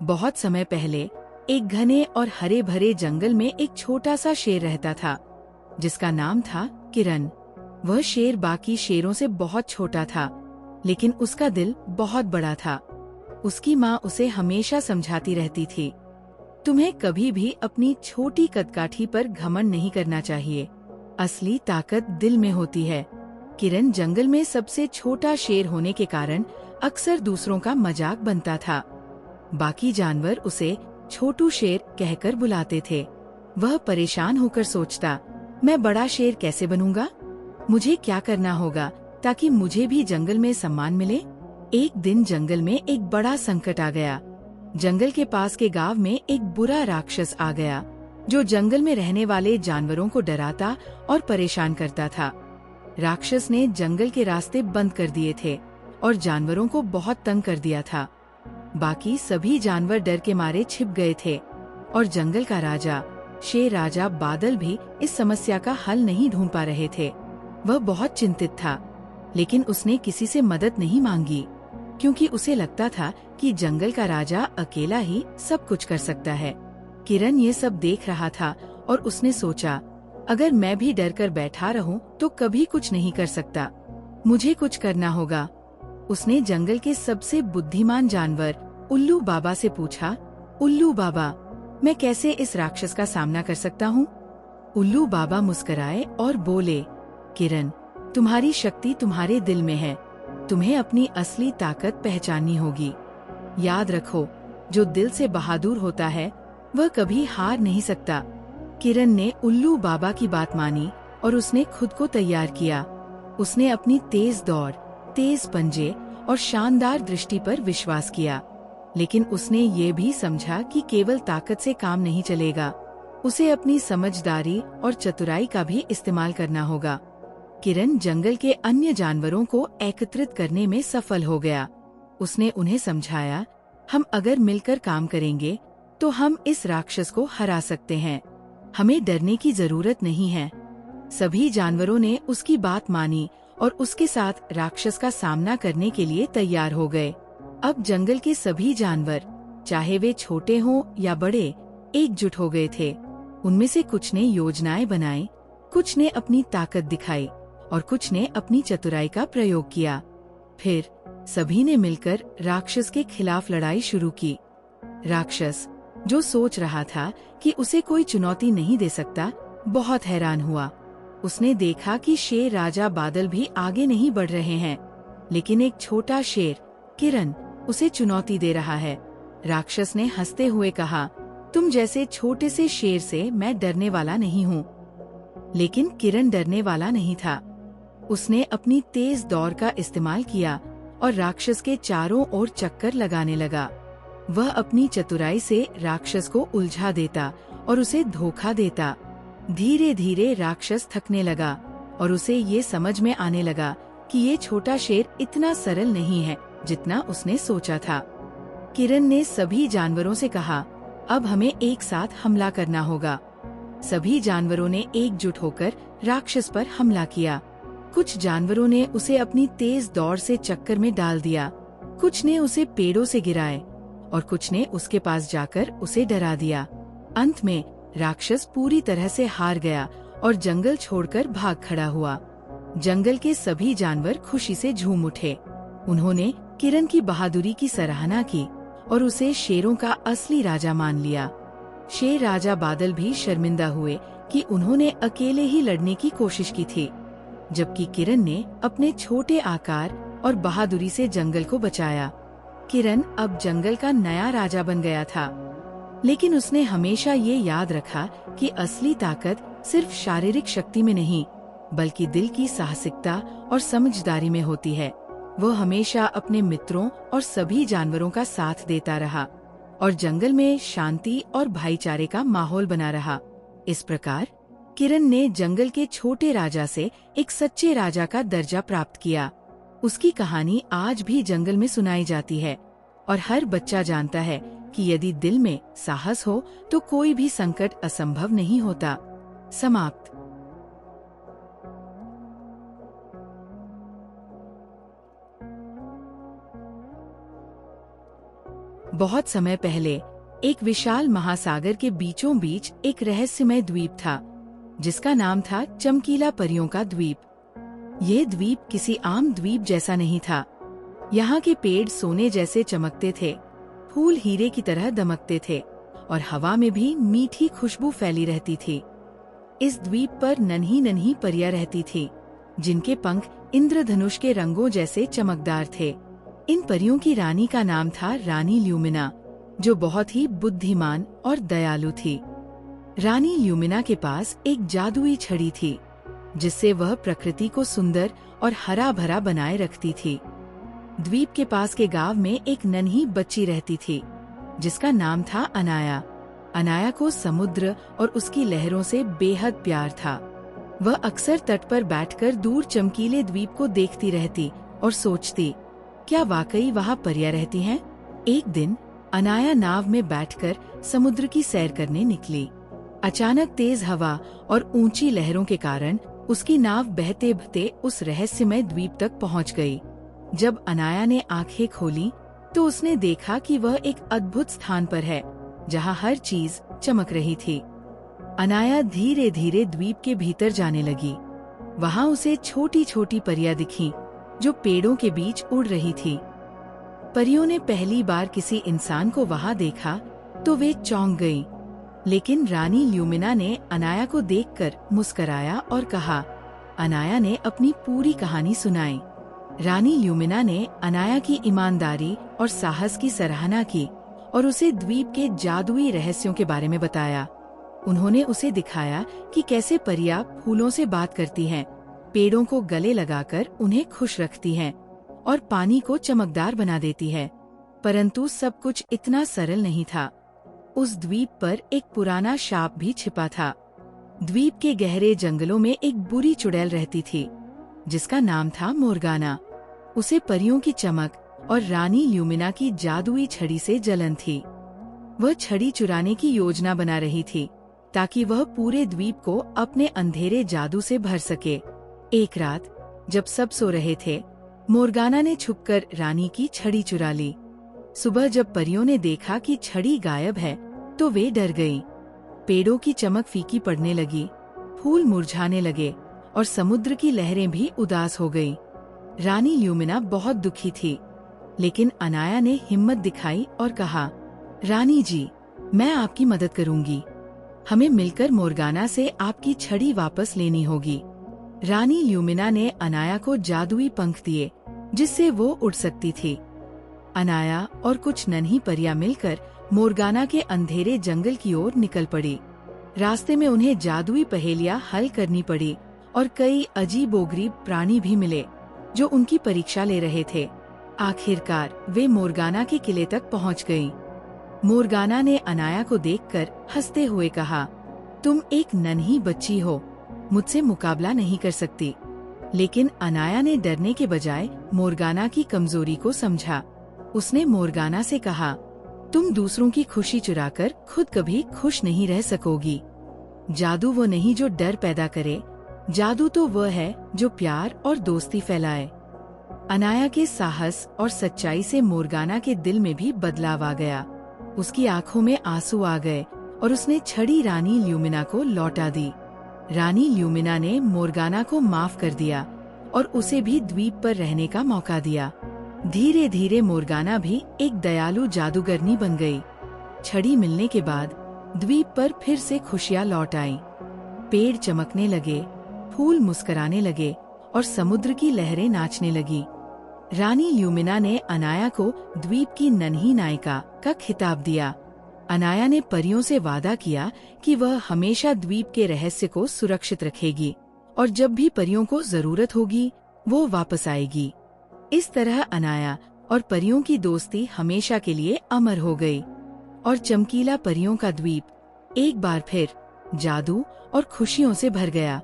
बहुत समय पहले एक घने और हरे भरे जंगल में एक छोटा सा शेर रहता था जिसका नाम था किरण। वह शेर बाकी शेरों से बहुत छोटा था, लेकिन उसका दिल बहुत बड़ा था। उसकी माँ उसे हमेशा समझाती रहती थी, तुम्हें कभी भी अपनी छोटी कदकाठी पर घमंड नहीं करना चाहिए। असली ताकत दिल में होती है। किरण जंगल में सबसे छोटा शेर होने के कारण अक्सर दूसरों का मजाक बनता था। बाकी जानवर उसे छोटू शेर कहकर बुलाते थे। वह परेशान होकर सोचता, मैं बड़ा शेर कैसे बनूंगा? मुझे क्या करना होगा ताकि मुझे भी जंगल में सम्मान मिले? एक दिन जंगल में एक बड़ा संकट आ गया। जंगल के पास के गांव में एक बुरा राक्षस आ गया जो जंगल में रहने वाले जानवरों को डराता और परेशान करता था। राक्षस ने जंगल के रास्ते बंद कर दिए थे और जानवरों को बहुत तंग कर दिया था। बाकी सभी जानवर डर के मारे छिप गए थे और जंगल का राजा शेर राजा बादल भी इस समस्या का हल नहीं ढूंढ पा रहे थे। वह बहुत चिंतित था, लेकिन उसने किसी से मदद नहीं मांगी क्योंकि उसे लगता था कि जंगल का राजा अकेला ही सब कुछ कर सकता है। किरण ये सब देख रहा था और उसने सोचा, अगर मैं भी डर कर बैठा रहूं तो कभी कुछ नहीं कर सकता। मुझे कुछ करना होगा। उसने जंगल के सबसे बुद्धिमान जानवर उल्लू बाबा से पूछा, उल्लू बाबा, मैं कैसे इस राक्षस का सामना कर सकता हूँ? उल्लू बाबा मुस्कुराए और बोले, किरण, तुम्हारी शक्ति तुम्हारे दिल में है। तुम्हें अपनी असली ताकत पहचाननी होगी। याद रखो, जो दिल से बहादुर होता है वह कभी हार नहीं सकता। किरण ने उल्लू बाबा की बात मानी और उसने खुद को तैयार किया। उसने अपनी तेज दौड़, तेज पंजे और शानदार दृष्टि पर विश्वास किया, लेकिन उसने ये भी समझा कि केवल ताकत से काम नहीं चलेगा। उसे अपनी समझदारी और चतुराई का भी इस्तेमाल करना होगा। किरण जंगल के अन्य जानवरों को एकत्रित करने में सफल हो गया। उसने उन्हें समझाया, हम अगर मिलकर काम करेंगे तो हम इस राक्षस को हरा सकते हैं। हमें डरने की जरूरत नहीं है। सभी जानवरों ने उसकी बात मानी और उसके साथ राक्षस का सामना करने के लिए तैयार हो गए। अब जंगल के सभी जानवर, चाहे वे छोटे हों या बड़े, एकजुट हो गए थे। उनमें से कुछ ने योजनाएं बनाई, कुछ ने अपनी ताकत दिखाई और कुछ ने अपनी चतुराई का प्रयोग किया। फिर सभी ने मिलकर राक्षस के खिलाफ लड़ाई शुरू की। राक्षस, जो सोच रहा था कि उसे कोई चुनौती नहीं दे सकता, बहुत हैरान हुआ। उसने देखा कि शेर राजा बादल भी आगे नहीं बढ़ रहे हैं, लेकिन एक छोटा शेर किरण उसे चुनौती दे रहा है। राक्षस ने हंसते हुए कहा, तुम जैसे छोटे से शेर से मैं डरने वाला नहीं हूँ। लेकिन किरण डरने वाला नहीं था। उसने अपनी तेज दौड़ का इस्तेमाल किया और राक्षस के चारों ओर चक्कर लगाने लगा। वह अपनी चतुराई से राक्षस को उलझा देता और उसे धोखा देता। धीरे धीरे राक्षस थकने लगा और उसे ये समझ में आने लगा कि ये छोटा शेर इतना सरल नहीं है जितना उसने सोचा था। किरण ने सभी जानवरों से कहा, अब हमें एक साथ हमला करना होगा। सभी जानवरों ने एकजुट होकर राक्षस पर हमला किया। कुछ जानवरों ने उसे अपनी तेज दौड़ से चक्कर में डाल दिया, कुछ ने उसे पेड़ों से गिराए और कुछ ने उसके पास जाकर उसे डरा दिया। अंत में राक्षस पूरी तरह से हार गया और जंगल छोड़कर भाग खड़ा हुआ। जंगल के सभी जानवर खुशी से झूम उठे। उन्होंने किरण की बहादुरी की सराहना की और उसे शेरों का असली राजा मान लिया। शेर राजा बादल भी शर्मिंदा हुए कि उन्होंने अकेले ही लड़ने की कोशिश की थी, जबकि किरण ने अपने छोटे आकार और बहादुरी से जंगल को बचाया। किरण अब जंगल का नया राजा बन गया था, लेकिन उसने हमेशा ये याद रखा कि असली ताकत सिर्फ शारीरिक शक्ति में नहीं, बल्कि दिल की साहसिकता और समझदारी में होती है। वह हमेशा अपने मित्रों और सभी जानवरों का साथ देता रहा और जंगल में शांति और भाईचारे का माहौल बना रहा। इस प्रकार किरण ने जंगल के छोटे राजा से एक सच्चे राजा का दर्जा प्राप्त किया। उसकी कहानी आज भी जंगल में सुनाई जाती है और हर बच्चा जानता है कि यदि दिल में साहस हो तो कोई भी संकट असंभव नहीं होता। समाप्त। बहुत समय पहले एक विशाल महासागर के बीचों बीच एक रहस्यमय द्वीप था, जिसका नाम था चमकीला परियों का द्वीप। ये द्वीप किसी आम द्वीप जैसा नहीं था। यहाँ के पेड़ सोने जैसे चमकते थे, फूल हीरे की तरह दमकते थे और हवा में भी मीठी खुशबू फैली रहती थी। इस द्वीप पर नन्ही नन्ही परियां रहती थी, जिनके पंख इंद्रधनुष के रंगों जैसे चमकदार थे। इन परियों की रानी का नाम था रानी ल्यूमिना, जो बहुत ही बुद्धिमान और दयालु थी। रानी ल्यूमिना के पास एक जादुई छड़ी थी, जिससे वह प्रकृति को सुंदर और हरा भरा बनाए रखती थी। द्वीप के पास के गांव में एक नन्ही बच्ची रहती थी, जिसका नाम था अनाया। अनाया को समुद्र और उसकी लहरों से बेहद प्यार था। वह अक्सर तट पर बैठकर दूर चमकीले द्वीप को देखती रहती और सोचती, क्या वाकई वहाँ परियां रहती हैं? एक दिन अनाया नाव में बैठकर समुद्र की सैर करने निकली। अचानक तेज हवा और ऊंची लहरों के कारण उसकी नाव बहते बहते उस रहस्यमय द्वीप तक पहुंच गई। जब अनाया ने आंखें खोली तो उसने देखा कि वह एक अद्भुत स्थान पर है, जहां हर चीज चमक रही थी। अनाया धीरे धीरे द्वीप के भीतर जाने लगी। वहां उसे छोटी छोटी परियां दिखीं, जो पेड़ों के बीच उड़ रही थी। परियों ने पहली बार किसी इंसान को वहां देखा तो वे चौंक गईं। लेकिन रानी ल्यूमिना ने अनाया को देखकर मुस्कराया और कहा। अनाया ने अपनी पूरी कहानी सुनाई। रानी ल्यूमिना ने अनाया की ईमानदारी और साहस की सराहना की और उसे द्वीप के जादुई रहस्यों के बारे में बताया। उन्होंने उसे दिखाया कि कैसे परियां फूलों से बात करती हैं, पेड़ों को गले लगाकर उन्हें खुश रखती हैं और पानी को चमकदार बना देती है। परंतु सब कुछ इतना सरल नहीं था। उस द्वीप पर एक पुराना शाप भी छिपा था। द्वीप के गहरे जंगलों में एक बुरी चुड़ैल रहती थी, जिसका नाम था मोर्गाना। उसे परियों की चमक और रानी ल्यूमिना की जादुई छड़ी से जलन थी। वह छड़ी चुराने की योजना बना रही थी, ताकि वह पूरे द्वीप को अपने अंधेरे जादू से भर सके। एक रात जब सब सो रहे थे, मोर्गाना ने छुपकर रानी की छड़ी चुरा ली। सुबह जब परियों ने देखा कि छड़ी गायब है, तो वे डर गईं। पेड़ों की चमक फीकी पड़ने लगी, फूल मुरझाने लगे और समुद्र की लहरें भी उदास हो गईं। रानी ल्यूमिना बहुत दुखी थी, लेकिन अनाया ने हिम्मत दिखाई और कहा, रानी जी, मैं आपकी मदद करूंगी। हमें मिलकर मोर्गाना से आपकी छड़ी वापस लेनी होगी। रानी ल्यूमिना ने अनाया को जादुई पंख दिए, जिससे वो उड़ सकती थी। अनाया और कुछ नन्ही परियां मिलकर मोर्गाना के अंधेरे जंगल की ओर निकल पड़ी। रास्ते में उन्हें जादुई पहेलियां हल करनी पड़ी और कई अजीबोगरीब प्राणी भी मिले, जो उनकी परीक्षा ले रहे थे। आखिरकार वे मोर्गाना के किले तक पहुंच गईं। मोर्गाना ने अनाया को देखकर हंसते हुए कहा, तुम एक नन्ही बच्ची हो, मुझसे मुकाबला नहीं कर सकती। लेकिन अनाया ने डरने के बजाय मोर्गाना की कमजोरी को समझा। उसने मोर्गाना से कहा, तुम दूसरों की खुशी चुराकर खुद कभी खुश नहीं रह सकोगी। जादू वो नहीं जो डर पैदा करे, जादू तो वह है जो प्यार और दोस्ती फैलाए। अनाया के साहस और सच्चाई से मोर्गाना के दिल में भी बदलाव आ गया। उसकी आंखों में आंसू आ गए और उसने छड़ी रानी ल्यूमिना को लौटा दी। रानी ल्यूमिना ने मोर्गाना को माफ कर दिया और उसे भी द्वीप पर रहने का मौका दिया। धीरे धीरे मोर्गाना भी एक दयालु जादूगरनी बन गई। छड़ी मिलने के बाद द्वीप पर फिर से खुशियां लौट आईं। पेड़ चमकने लगे, फूल मुस्कुराने लगे और समुद्र की लहरें नाचने लगी। रानी ल्यूमिना ने अनाया को द्वीप की नन्ही नायिका का खिताब दिया। अनाया ने परियों से वादा किया कि वह हमेशा द्वीप के रहस्य को सुरक्षित रखेगी और जब भी परियों को जरूरत होगी, वो वापस आएगी। इस तरह अनाया और परियों की दोस्ती हमेशा के लिए अमर हो गई और चमकीला परियों का द्वीप एक बार फिर जादू और खुशियों से भर गया।